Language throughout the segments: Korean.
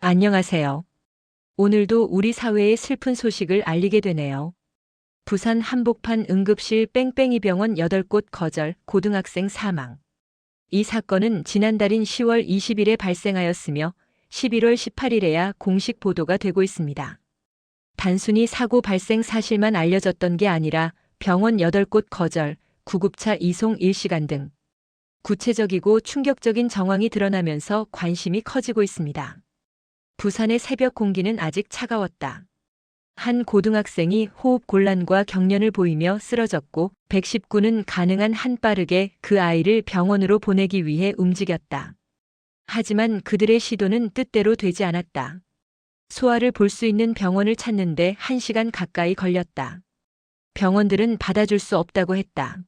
안녕하세요. 오늘도 우리 사회의 슬픈 소식을 알리게 되네요. 부산 한복판 응급실 뺑뺑이 병원 8곳 거절, 고등학생 사망. 이 사건은 지난달인 10월 20일에 발생하였으며 11월 18일에야 공식 보도가 되고 있습니다. 단순히 사고 발생 사실만 알려졌던 게 아니라 병원 8곳 거절, 구급차 이송 1시간 등 구체적이고 충격적인 정황이 드러나면서 관심이 커지고 있습니다. 부산의 새벽 공기는 아직 차가웠다. 한 고등학생이 호흡 곤란과 경련을 보이며 쓰러졌고 119는 가능한 한 빠르게 그 아이를 병원으로 보내기 위해 움직였다. 하지만 그들의 시도는 뜻대로 되지 않았다. 소아를 볼 수 있는 병원을 찾는데 1시간 가까이 걸렸다. 병원들은 받아줄 수 없다고 했다.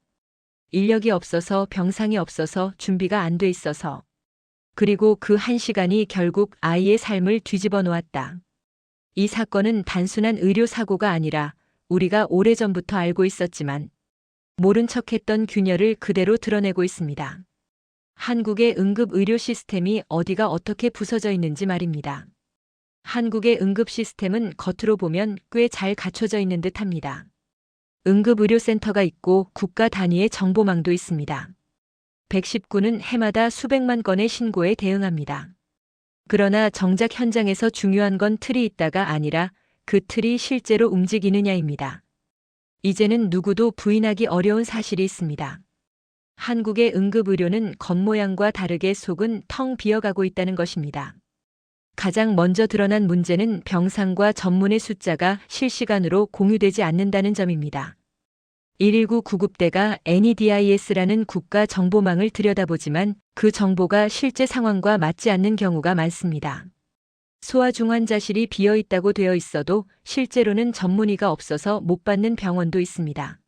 인력이 없어서, 병상이 없어서, 준비가 안 돼 있어서. 그리고 그 1시간이 결국 아이의 삶을 뒤집어 놓았다. 이 사건은 단순한 의료사고가 아니라 우리가 오래전부터 알고 있었지만 모른 척했던 균열을 그대로 드러내고 있습니다. 한국의 응급의료 시스템이 어디가 어떻게 부서져 있는지 말입니다. 한국의 응급 시스템은 겉으로 보면 꽤 잘 갖춰져 있는 듯합니다. 응급의료센터가 있고 국가 단위의 정보망도 있습니다. 119는 해마다 수백만 건의 신고에 대응합니다. 그러나 정작 현장에서 중요한 건 틀이 있다가 아니라 그 틀이 실제로 움직이느냐입니다. 이제는 누구도 부인하기 어려운 사실이 있습니다. 한국의 응급의료는 겉모양과 다르게 속은 텅 비어가고 있다는 것입니다. 가장 먼저 드러난 문제는 병상과 전문의 숫자가 실시간으로 공유되지 않는다는 점입니다. 119 구급대가 NEDIS라는 국가 정보망을 들여다보지만 그 정보가 실제 상황과 맞지 않는 경우가 많습니다. 소아중환자실이 비어 있다고 되어 있어도 실제로는 전문의가 없어서 못 받는 병원도 있습니다.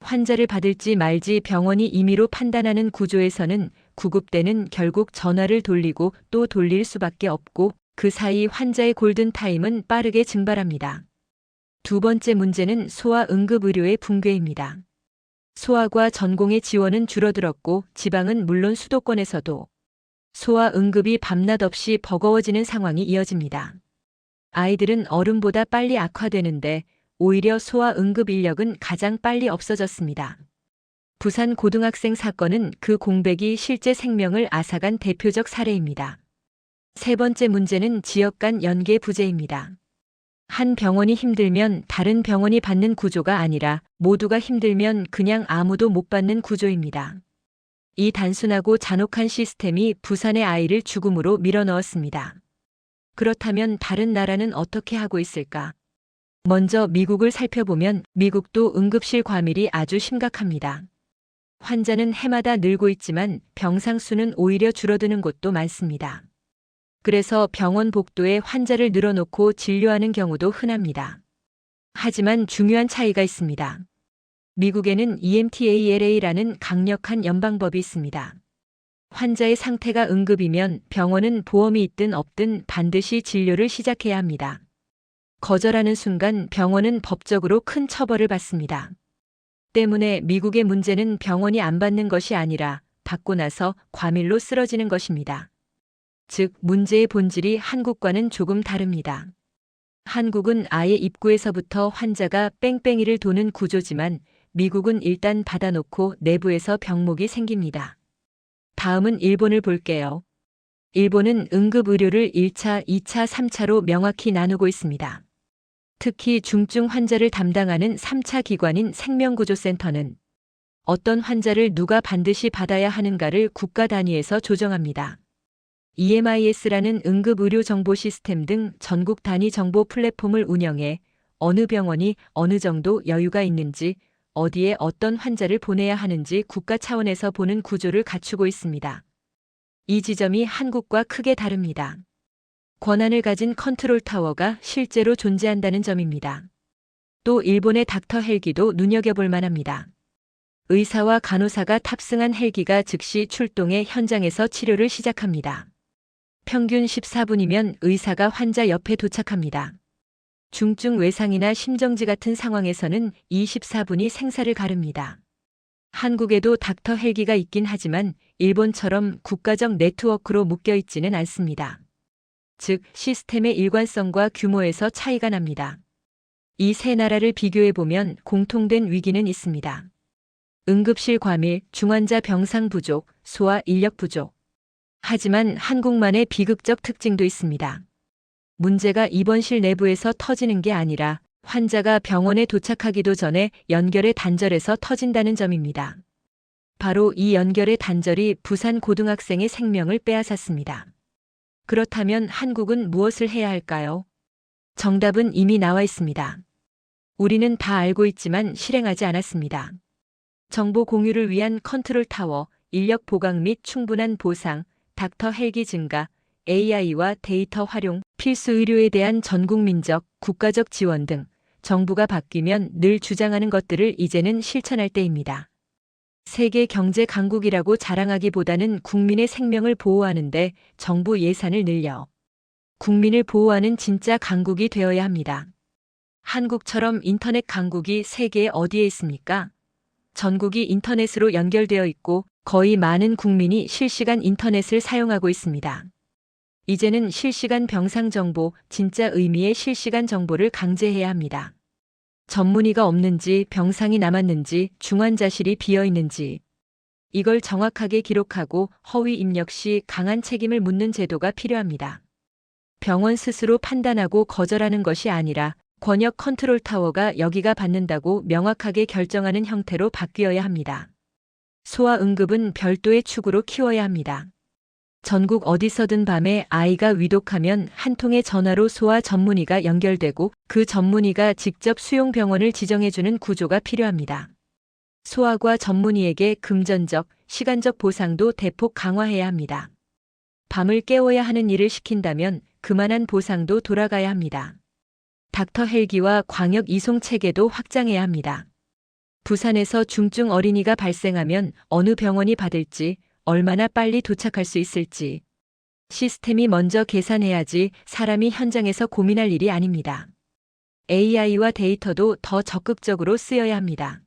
환자를 받을지 말지 병원이 임의로 판단하는 구조에서는 구급대는 결국 전화를 돌리고 또 돌릴 수밖에 없고 그 사이 환자의 골든타임은 빠르게 증발합니다. 두 번째 문제는 소아 응급의료의 붕괴입니다. 소아과 전공의 지원은 줄어들었고 지방은 물론 수도권에서도 소아 응급이 밤낮 없이 버거워지는 상황이 이어집니다. 아이들은 어른보다 빨리 악화되는데 오히려 소아 응급 인력은 가장 빨리 없어졌습니다. 부산 고등학생 사건은 그 공백이 실제 생명을 앗아간 대표적 사례입니다. 세 번째 문제는 지역 간 연계 부재입니다. 한 병원이 힘들면 다른 병원이 받는 구조가 아니라 모두가 힘들면 그냥 아무도 못 받는 구조입니다. 이 단순하고 잔혹한 시스템이 부산의 아이를 죽음으로 밀어넣었습니다. 그렇다면 다른 나라는 어떻게 하고 있을까? 먼저 미국을 살펴보면 미국도 응급실 과밀이 아주 심각합니다. 환자는 해마다 늘고 있지만 병상 수는 오히려 줄어드는 곳도 많습니다. 그래서 병원 복도에 환자를 늘어놓고 진료하는 경우도 흔합니다. 하지만 중요한 차이가 있습니다. 미국에는 EMTALA라는 강력한 연방법이 있습니다. 환자의 상태가 응급이면 병원은 보험이 있든 없든 반드시 진료를 시작해야 합니다. 거절하는 순간 병원은 법적으로 큰 처벌을 받습니다. 때문에 미국의 문제는 병원이 안 받는 것이 아니라 받고 나서 과밀로 쓰러지는 것입니다. 즉, 문제의 본질이 한국과는 조금 다릅니다. 한국은 아예 입구에서부터 환자가 뺑뺑이를 도는 구조지만 미국은 일단 받아놓고 내부에서 병목이 생깁니다. 다음은 일본을 볼게요. 일본은 응급의료를 1차, 2차, 3차로 명확히 나누고 있습니다. 특히 중증 환자를 담당하는 3차 기관인 생명구조센터는 어떤 환자를 누가 반드시 받아야 하는가를 국가 단위에서 조정합니다. EMIS라는 응급의료 정보 시스템 등 전국 단위 정보 플랫폼을 운영해 어느 병원이 어느 정도 여유가 있는지, 어디에 어떤 환자를 보내야 하는지 국가 차원에서 보는 구조를 갖추고 있습니다. 이 지점이 한국과 크게 다릅니다. 권한을 가진 컨트롤 타워가 실제로 존재한다는 점입니다. 또 일본의 닥터 헬기도 눈여겨볼 만합니다. 의사와 간호사가 탑승한 헬기가 즉시 출동해 현장에서 치료를 시작합니다. 평균 14분이면 의사가 환자 옆에 도착합니다. 중증 외상이나 심정지 같은 상황에서는 24분이 생사를 가릅니다. 한국에도 닥터 헬기가 있긴 하지만 일본처럼 국가적 네트워크로 묶여 있지는 않습니다. 즉 시스템의 일관성과 규모에서 차이가 납니다. 이 세 나라를 비교해보면 공통된 위기는 있습니다. 응급실 과밀, 중환자 병상 부족, 소아 인력 부족. 하지만 한국만의 비극적 특징도 있습니다. 문제가 입원실 내부에서 터지는 게 아니라 환자가 병원에 도착하기도 전에 연결의 단절에서 터진다는 점입니다. 바로 이 연결의 단절이 부산 고등학생의 생명을 빼앗았습니다. 그렇다면 한국은 무엇을 해야 할까요? 정답은 이미 나와 있습니다. 우리는 다 알고 있지만 실행하지 않았습니다. 정보 공유를 위한 컨트롤 타워, 인력 보강 및 충분한 보상, 닥터 헬기 증가, AI와 데이터 활용, 필수 의료에 대한 전국민적, 국가적 지원 등 정부가 바뀌면 늘 주장하는 것들을 이제는 실천할 때입니다. 세계 경제 강국이라고 자랑하기보다는 국민의 생명을 보호하는데 정부 예산을 늘려 국민을 보호하는 진짜 강국이 되어야 합니다. 한국처럼 인터넷 강국이 세계에 어디에 있습니까? 전국이 인터넷으로 연결되어 있고 거의 많은 국민이 실시간 인터넷을 사용하고 있습니다. 이제는 실시간 병상 정보, 진짜 의미의 실시간 정보를 강제해야 합니다. 전문의가 없는지, 병상이 남았는지, 중환자실이 비어 있는지. 이걸 정확하게 기록하고 허위 입력 시 강한 책임을 묻는 제도가 필요합니다. 병원 스스로 판단하고 거절하는 것이 아니라 권역 컨트롤 타워가 여기가 받는다고 명확하게 결정하는 형태로 바뀌어야 합니다. 소아 응급은 별도의 축으로 키워야 합니다. 전국 어디서든 밤에 아이가 위독하면 한 통의 전화로 소아 전문의가 연결되고 그 전문의가 직접 수용 병원을 지정해주는 구조가 필요합니다. 소아과 전문의에게 금전적, 시간적 보상도 대폭 강화해야 합니다. 밤을 깨워야 하는 일을 시킨다면 그만한 보상도 돌아가야 합니다. 닥터 헬기와 광역 이송 체계도 확장해야 합니다. 부산에서 중증 어린이가 발생하면 어느 병원이 받을지, 얼마나 빨리 도착할 수 있을지. 시스템이 먼저 계산해야지 사람이 현장에서 고민할 일이 아닙니다. AI와 데이터도 더 적극적으로 쓰여야 합니다.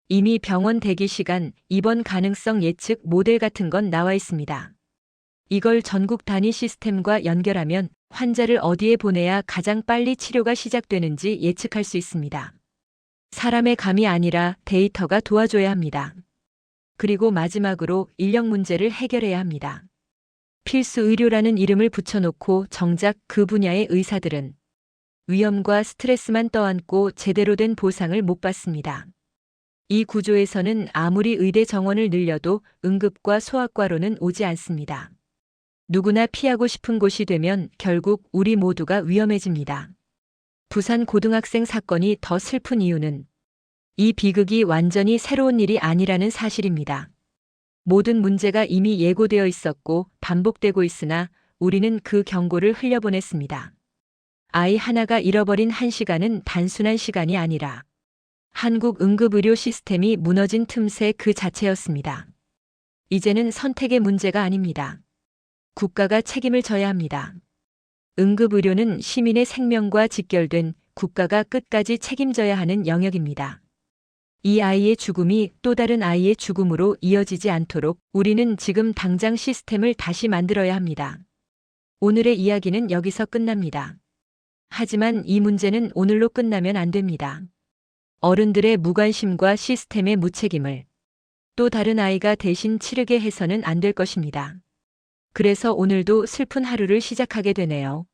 이미 병원 대기 시간, 입원 가능성 예측 모델 같은 건 나와 있습니다. 이걸 전국 단위 시스템과 연결하면 환자를 어디에 보내야 가장 빨리 치료가 시작되는지 예측할 수 있습니다. 사람의 감이 아니라 데이터가 도와줘야 합니다. 그리고 마지막으로 인력 문제를 해결해야 합니다. 필수 의료라는 이름을 붙여놓고 정작 그 분야의 의사들은 위험과 스트레스만 떠안고 제대로 된 보상을 못 받습니다. 이 구조에서는 아무리 의대 정원을 늘려도 응급과 소아과로는 오지 않습니다. 누구나 피하고 싶은 곳이 되면 결국 우리 모두가 위험해집니다. 부산 고등학생 사건이 더 슬픈 이유는 이 비극이 완전히 새로운 일이 아니라는 사실입니다. 모든 문제가 이미 예고되어 있었고 반복되고 있으나 우리는 그 경고를 흘려보냈습니다. 아이 하나가 잃어버린 1시간은 단순한 시간이 아니라 한국 응급의료 시스템이 무너진 틈새 그 자체였습니다. 이제는 선택의 문제가 아닙니다. 국가가 책임을 져야 합니다. 응급의료는 시민의 생명과 직결된 국가가 끝까지 책임져야 하는 영역입니다. 이 아이의 죽음이 또 다른 아이의 죽음으로 이어지지 않도록 우리는 지금 당장 시스템을 다시 만들어야 합니다. 오늘의 이야기는 여기서 끝납니다. 하지만 이 문제는 오늘로 끝나면 안 됩니다. 어른들의 무관심과 시스템의 무책임을 또 다른 아이가 대신 치르게 해서는 안 될 것입니다. 그래서 오늘도 슬픈 하루를 시작하게 되네요.